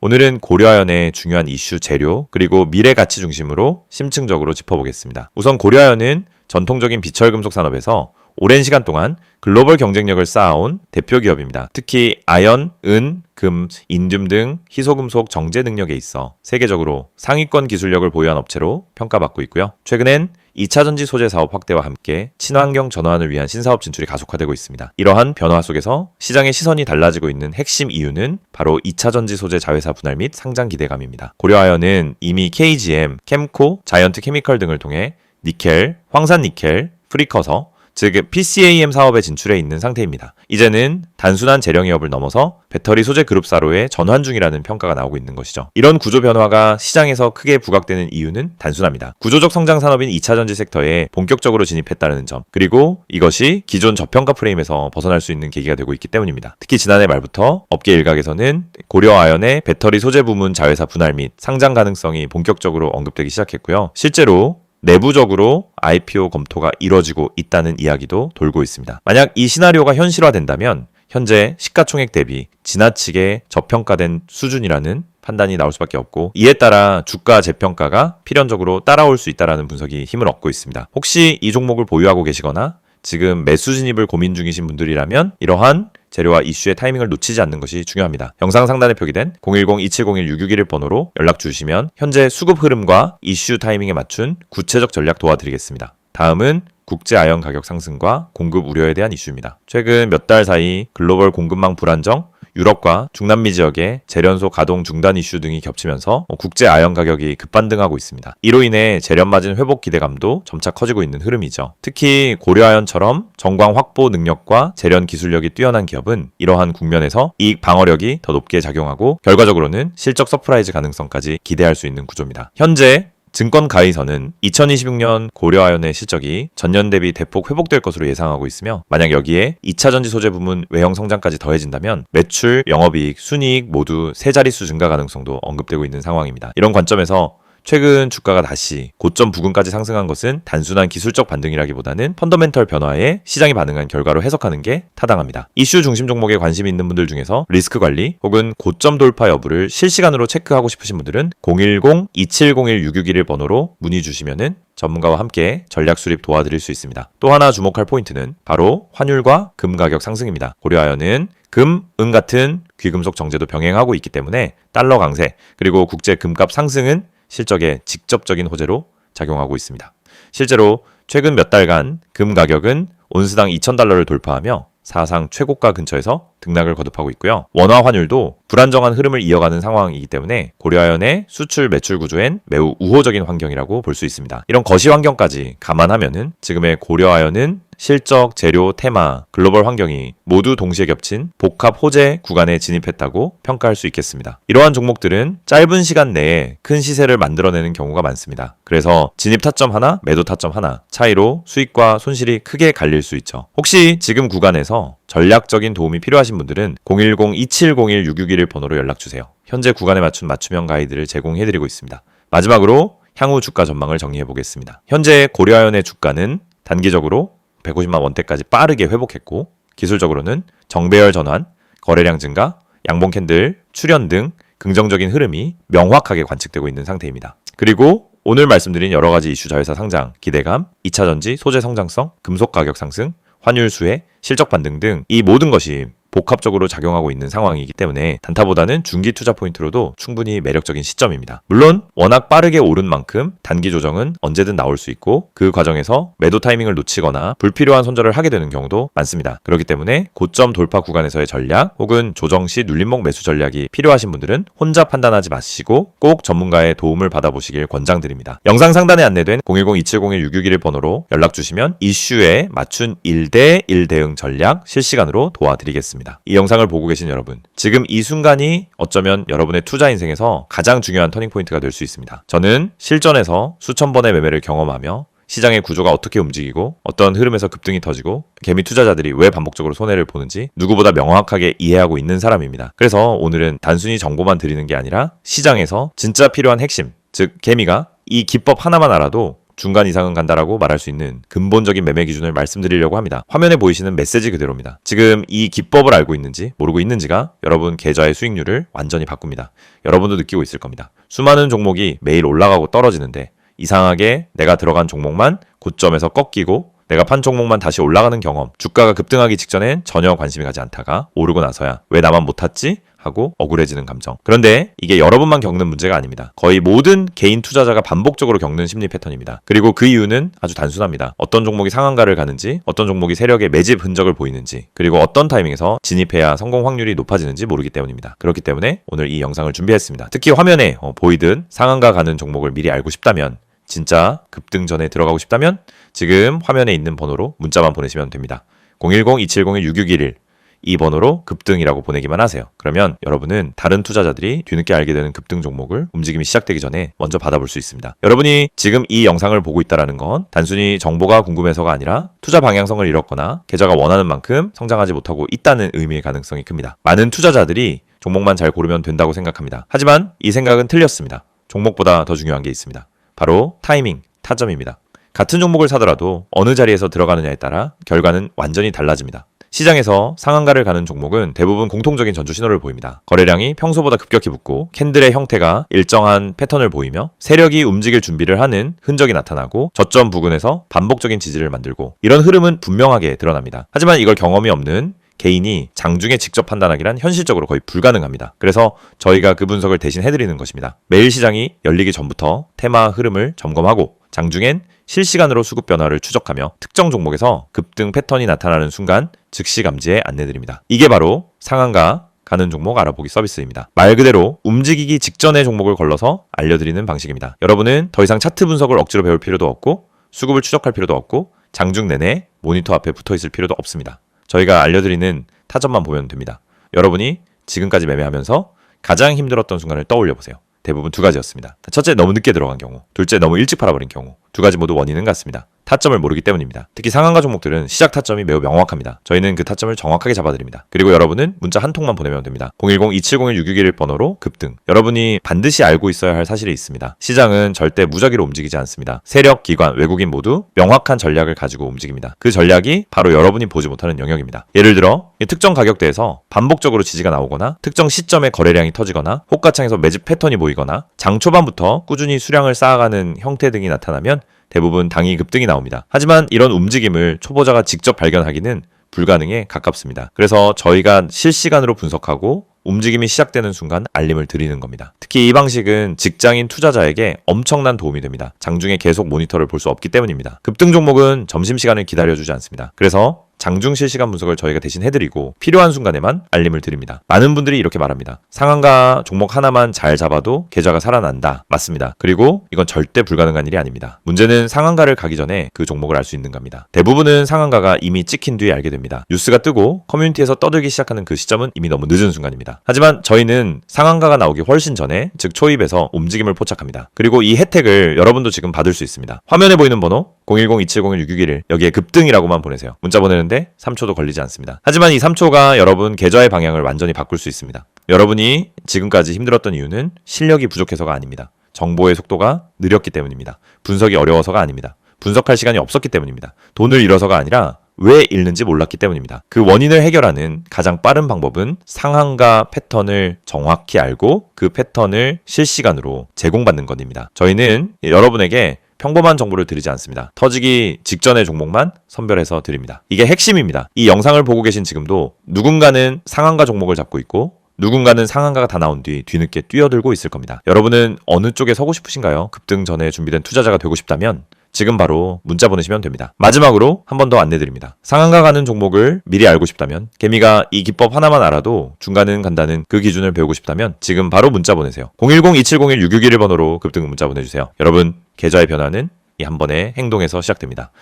오늘은 고려아연의 중요한 이슈 재료 그리고 미래 가치 중심으로 심층적으로 짚어보겠습니다. 우선 고려아연은 전통적인 비철금속 산업에서 오랜 시간 동안 글로벌 경쟁력을 쌓아온 대표 기업입니다. 특히 아연, 은, 금, 인듐 등 희소금속 정제 능력에 있어 세계적으로 상위권 기술력을 보유한 업체로 평가받고 있고요. 최근엔 2차 전지 소재 사업 확대와 함께 친환경 전환을 위한 신사업 진출이 가속화되고 있습니다. 이러한 변화 속에서 시장의 시선이 달라지고 있는 핵심 이유는 바로 2차 전지 소재 자회사 분할 및 상장 기대감입니다. 고려아연은 이미 KGM, 캠코, 자이언트 케미컬 등을 통해 니켈, 황산니켈, 프리커서, 즉 PCAM 사업에 진출해 있는 상태입니다. 이제는 단순한 재령기업을 넘어서 배터리 소재 그룹사로의 전환 중이라는 평가가 나오고 있는 것이죠. 이런 구조 변화가 시장에서 크게 부각되는 이유는 단순합니다. 구조적 성장 산업인 2차 전지 섹터에 본격적으로 진입했다는 점, 그리고 이것이 기존 저평가 프레임에서 벗어날 수 있는 계기가 되고 있기 때문입니다. 특히 지난해 말부터 업계 일각에서는 고려아연의 배터리 소재 부문 자회사 분할 및 상장 가능성이 본격적으로 언급되기 시작했고요. 실제로 내부적으로 IPO 검토가 이뤄지고 있다는 이야기도 돌고 있습니다. 만약 이 시나리오가 현실화된다면 현재 시가총액 대비 지나치게 저평가된 수준이라는 판단이 나올 수밖에 없고, 이에 따라 주가 재평가가 필연적으로 따라올 수 있다는 분석이 힘을 얻고 있습니다. 혹시 이 종목을 보유하고 계시거나 지금 매수 진입을 고민 중이신 분들이라면 이러한 재료와 이슈의 타이밍을 놓치지 않는 것이 중요합니다. 영상 상단에 표기된 010-2701-661 번호로 연락 주시면 현재 수급 흐름과 이슈 타이밍에 맞춘 구체적 전략 도와드리겠습니다. 다음은 국제 아연 가격 상승과 공급 우려에 대한 이슈입니다. 최근 몇 달 사이 글로벌 공급망 불안정, 유럽과 중남미 지역의 재련소 가동 중단 이슈 등이 겹치면서 국제 아연 가격이 급반등하고 있습니다. 이로 인해 재련 마진 회복 기대감도 점차 커지고 있는 흐름이죠. 특히 고려아연처럼 정광 확보 능력과 재련 기술력이 뛰어난 기업은 이러한 국면에서 이익 방어력이 더 높게 작용하고 결과적으로는 실적 서프라이즈 가능성까지 기대할 수 있는 구조입니다. 현재 증권 가이서는 2026년 고려아연의 실적이 전년 대비 대폭 회복될 것으로 예상하고 있으며, 만약 여기에 2차 전지 소재 부문 외형 성장까지 더해진다면 매출, 영업이익, 순이익 모두 세 자릿수 증가 가능성도 언급되고 있는 상황입니다. 이런 관점에서 최근 주가가 다시 고점 부근까지 상승한 것은 단순한 기술적 반등이라기보다는 펀더멘털 변화에 시장이 반응한 결과로 해석하는 게 타당합니다. 이슈 중심 종목에 관심이 있는 분들 중에서 리스크 관리 혹은 고점 돌파 여부를 실시간으로 체크하고 싶으신 분들은 010-2701-661 번호로 문의 주시면은 전문가와 함께 전략 수립 도와드릴 수 있습니다. 또 하나 주목할 포인트는 바로 환율과 금 가격 상승입니다. 고려아연은 금, 은 같은 귀금속 정제도 병행하고 있기 때문에 달러 강세 그리고 국제 금값 상승은 실적에 직접적인 호재로 작용하고 있습니다. 실제로 최근 몇 달간 금 가격은 온스당 2,000달러를 돌파하며 사상 최고가 근처에서 등락을 거듭하고 있고요. 원화 환율도 불안정한 흐름을 이어가는 상황이기 때문에 고려아연의 수출 매출 구조엔 매우 우호적인 환경이라고 볼 수 있습니다. 이런 거시 환경까지 감안하면은 지금의 고려아연은 실적, 재료, 테마, 글로벌 환경이 모두 동시에 겹친 복합 호재 구간에 진입했다고 평가할 수 있겠습니다. 이러한 종목들은 짧은 시간 내에 큰 시세를 만들어내는 경우가 많습니다. 그래서 진입 타점 하나, 매도 타점 하나 차이로 수익과 손실이 크게 갈릴 수 있죠. 혹시 지금 구간에서 전략적인 도움이 필요하신 분들은 010-2701-661 번호로 연락주세요. 현재 구간에 맞춘 맞춤형 가이드를 제공해드리고 있습니다. 마지막으로 향후 주가 전망을 정리해보겠습니다. 현재 고려아연의 주가는 단기적으로 150만 원대까지 빠르게 회복했고, 기술적으로는 정배열 전환, 거래량 증가, 양봉 캔들, 출현 등 긍정적인 흐름이 명확하게 관측되고 있는 상태입니다. 그리고 오늘 말씀드린 여러 가지 이슈 자회사 상장, 기대감, 2차 전지, 소재 성장성, 금속 가격 상승, 환율 수혜, 실적 반등 등 이 모든 것이 복합적으로 작용하고 있는 상황이기 때문에 단타보다는 중기 투자 포인트로도 충분히 매력적인 시점입니다. 물론 워낙 빠르게 오른 만큼 단기 조정은 언제든 나올 수 있고, 그 과정에서 매도 타이밍을 놓치거나 불필요한 손절을 하게 되는 경우도 많습니다. 그렇기 때문에 고점 돌파 구간에서의 전략 혹은 조정 시 눌림목 매수 전략이 필요하신 분들은 혼자 판단하지 마시고 꼭 전문가의 도움을 받아보시길 권장드립니다. 영상 상단에 안내된 010-2701-661 번호로 연락 주시면 이슈에 맞춘 1대 1 대응 전략 실시간으로 도와드리겠습니다. 이 영상을 보고 계신 여러분, 지금 이 순간이 어쩌면 여러분의 투자 인생에서 가장 중요한 터닝포인트가 될 수 있습니다. 저는 실전에서 수천 번의 매매를 경험하며 시장의 구조가 어떻게 움직이고 어떤 흐름에서 급등이 터지고 개미 투자자들이 왜 반복적으로 손해를 보는지 누구보다 명확하게 이해하고 있는 사람입니다. 그래서 오늘은 단순히 정보만 드리는 게 아니라 시장에서 진짜 필요한 핵심, 즉 개미가 이 기법 하나만 알아도 중간 이상은 간다라고 말할 수 있는 근본적인 매매 기준을 말씀드리려고 합니다. 화면에 보이시는 메시지 그대로입니다. 지금 이 기법을 알고 있는지 모르고 있는지가 여러분 계좌의 수익률을 완전히 바꿉니다. 여러분도 느끼고 있을 겁니다. 수많은 종목이 매일 올라가고 떨어지는데 이상하게 내가 들어간 종목만 고점에서 꺾이고 내가 판 종목만 다시 올라가는 경험, 주가가 급등하기 직전엔 전혀 관심이 가지 않다가 오르고 나서야 왜 나만 못 탔지? 하고 억울해지는 감정. 그런데 이게 여러분만 겪는 문제가 아닙니다. 거의 모든 개인 투자자가 반복적으로 겪는 심리 패턴입니다. 그리고 그 이유는 아주 단순합니다. 어떤 종목이 상한가를 가는지, 어떤 종목이 세력의 매집 흔적을 보이는지, 그리고 어떤 타이밍에서 진입해야 성공 확률이 높아지는지 모르기 때문입니다. 그렇기 때문에 오늘 이 영상을 준비했습니다. 특히 화면에 보이듯 상한가 가는 종목을 미리 알고 싶다면, 진짜 급등 전에 들어가고 싶다면 지금 화면에 있는 번호로 문자만 보내시면 됩니다. 010-2701-6611 이 번호로 급등이라고 보내기만 하세요. 그러면 여러분은 다른 투자자들이 뒤늦게 알게 되는 급등 종목을 움직임이 시작되기 전에 먼저 받아볼 수 있습니다. 여러분이 지금 이 영상을 보고 있다는 건 단순히 정보가 궁금해서가 아니라 투자 방향성을 잃었거나 계좌가 원하는 만큼 성장하지 못하고 있다는 의미의 가능성이 큽니다. 많은 투자자들이 종목만 잘 고르면 된다고 생각합니다. 하지만 이 생각은 틀렸습니다. 종목보다 더 중요한 게 있습니다. 바로 타이밍, 타점입니다. 같은 종목을 사더라도 어느 자리에서 들어가느냐에 따라 결과는 완전히 달라집니다. 시장에서 상한가를 가는 종목은 대부분 공통적인 전조 신호를 보입니다. 거래량이 평소보다 급격히 붙고 캔들의 형태가 일정한 패턴을 보이며 세력이 움직일 준비를 하는 흔적이 나타나고 저점 부근에서 반복적인 지지를 만들고 이런 흐름은 분명하게 드러납니다. 하지만 이걸 경험이 없는 개인이 장중에 직접 판단하기란 현실적으로 거의 불가능합니다. 그래서 저희가 그 분석을 대신 해드리는 것입니다. 매일 시장이 열리기 전부터 테마 흐름을 점검하고 장중엔 실시간으로 수급 변화를 추적하며 특정 종목에서 급등 패턴이 나타나는 순간 즉시 감지에 안내드립니다. 이게 바로 상한가 가는 종목 알아보기 서비스입니다. 말 그대로 움직이기 직전의 종목을 걸러서 알려드리는 방식입니다. 여러분은 더 이상 차트 분석을 억지로 배울 필요도 없고 수급을 추적할 필요도 없고 장중 내내 모니터 앞에 붙어 있을 필요도 없습니다. 저희가 알려드리는 타점만 보면 됩니다. 여러분이 지금까지 매매하면서 가장 힘들었던 순간을 떠올려 보세요. 대부분 두 가지였습니다. 첫째, 너무 늦게 들어간 경우. 둘째, 너무 일찍 팔아버린 경우. 두 가지 모두 원인은 같습니다. 타점을 모르기 때문입니다. 특히 상한가 종목들은 시작 타점이 매우 명확합니다. 저희는 그 타점을 정확하게 잡아드립니다. 그리고 여러분은 문자 한 통만 보내면 됩니다. 010-2701-6611 번호로 급등. 여러분이 반드시 알고 있어야 할 사실이 있습니다. 시장은 절대 무작위로 움직이지 않습니다. 세력, 기관, 외국인 모두 명확한 전략을 가지고 움직입니다. 그 전략이 바로 여러분이 보지 못하는 영역입니다. 예를 들어 특정 가격대에서 반복적으로 지지가 나오거나 특정 시점에 거래량이 터지거나 호가창에서 매집 패턴이 보이거나 장 초반부터 꾸준히 수량을 쌓아가는 형태 등이 나타나면 대부분 당이 급등이 나옵니다. 하지만 이런 움직임을 초보자가 직접 발견하기는 불가능에 가깝습니다. 그래서 저희가 실시간으로 분석하고 움직임이 시작되는 순간 알림을 드리는 겁니다. 특히 이 방식은 직장인 투자자에게 엄청난 도움이 됩니다. 장중에 계속 모니터를 볼 수 없기 때문입니다. 급등 종목은 점심시간을 기다려주지 않습니다. 그래서 장중 실시간 분석을 저희가 대신 해드리고 필요한 순간에만 알림을 드립니다. 많은 분들이 이렇게 말합니다. 상한가 종목 하나만 잘 잡아도 계좌가 살아난다. 맞습니다. 그리고 이건 절대 불가능한 일이 아닙니다. 문제는 상한가를 가기 전에 그 종목을 알 수 있는 겁니다. 대부분은 상한가가 이미 찍힌 뒤에 알게 됩니다. 뉴스가 뜨고 커뮤니티에서 떠들기 시작하는 그 시점은 이미 너무 늦은 순간입니다. 하지만 저희는 상한가가 나오기 훨씬 전에 즉 초입에서 움직임을 포착합니다. 그리고 이 혜택을 여러분도 지금 받을 수 있습니다. 화면에 보이는 번호 010-2701-6611 여기에 급등이라고만 보내세요. 문자 보내는데 3초도 걸리지 않습니다. 하지만 이 3초가 여러분 계좌의 방향을 완전히 바꿀 수 있습니다. 여러분이 지금까지 힘들었던 이유는 실력이 부족해서가 아닙니다. 정보의 속도가 느렸기 때문입니다. 분석이 어려워서가 아닙니다. 분석할 시간이 없었기 때문입니다. 돈을 잃어서가 아니라 왜 잃는지 몰랐기 때문입니다. 그 원인을 해결하는 가장 빠른 방법은 상한가 패턴을 정확히 알고 그 패턴을 실시간으로 제공받는 것입니다. 저희는 여러분에게 평범한 정보를 드리지 않습니다. 터지기 직전의 종목만 선별해서 드립니다. 이게 핵심입니다. 이 영상을 보고 계신 지금도 누군가는 상한가 종목을 잡고 있고 누군가는 상한가가 다 나온 뒤 뒤늦게 뛰어들고 있을 겁니다. 여러분은 어느 쪽에 서고 싶으신가요? 급등 전에 준비된 투자자가 되고 싶다면 지금 바로 문자 보내시면 됩니다. 마지막으로 한 번 더 안내드립니다. 상한가 가는 종목을 미리 알고 싶다면 개미가 이 기법 하나만 알아도 중간은 간다는 그 기준을 배우고 싶다면 지금 바로 문자 보내세요. 010-2701-6611 번호로 급등 문자 보내주세요. 여러분 계좌의 변화는 이 한 번의 행동에서 시작됩니다.